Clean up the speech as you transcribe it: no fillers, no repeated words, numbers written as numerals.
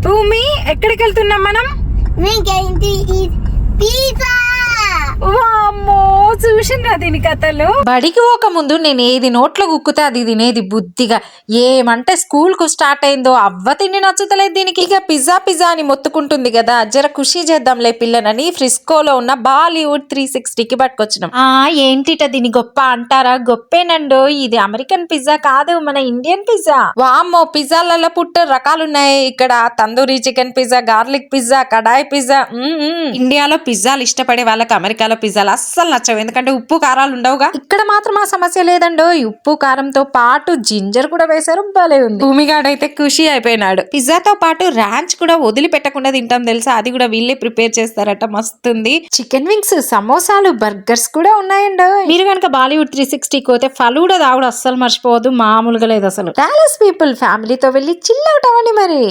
భూమి ఎక్కడికి వెళ్తున్నాం మనం? వామ్మో, చూసిండ్రా దీని కథలు. బడికి పోక ముందు నేను ఏది నోట్లో గుక్కుతే అది తినేది బుద్ధిగా. ఏమంటే స్కూల్ కు స్టార్ట్ అయిందో అవ్వ తిండి నచ్చుతలేదు దీనికి. ఇక పిజ్జా అని మొత్తుకుంటుంది కదా, జర ఖుషి చేద్దాంలే పిల్లనని ఫ్రిస్కోలో ఉన్న బాలీవుడ్ 360కి పట్టుకొచ్చినాం. ఏంటిట దీని గొప్ప అంటారా? గొప్పేనండో, ఇది అమెరికన్ పిజ్జా కాదు, మన ఇండియన్ పిజ్జా. వామ్మో, పిజ్జాలలో పుట్ట రకాలున్నాయి ఇక్కడ. Tandoori chicken pizza, garlic pizza, kadai pizza. ఇండియాలో పిజ్జాలు ఇష్టపడే వాళ్ళకి అమెరికాలో పిజ్జాలు అస్సలు నచ్చవు, ఎందుకంటే ఉప్పు కారాలు ఉండవుగా. ఇక్కడ మాత్రం ఆ సమస్య లేదండో, ఉప్పు కారంతో పాటు జింజర్ కూడా వేశారు, భలే ఉంది. భూమిగాడైతే ఖుషి అయిపోయినాడు. పిజ్జాతో పాటు ర్యాంచ్ కూడా వదిలిపెట్టకుండా తింటాం తెలుసా, అది కూడా వీళ్ళే ప్రిపేర్ చేస్తారట, మస్తుంది. చికెన్ వింగ్స్, సమోసాలు, బర్గర్స్ కూడా ఉన్నాయండో. మీరు కనుక బాలీవుడ్ 360 పోతే ఫలూడా తాగుడు అస్సలు మర్చిపోవద్దు, మామూలుగా లేదు అసలు. డాలస్ పీపుల్ ఫ్యామిలీతో వెళ్ళి చిల్ అవుట్ అవ్వండి మరి.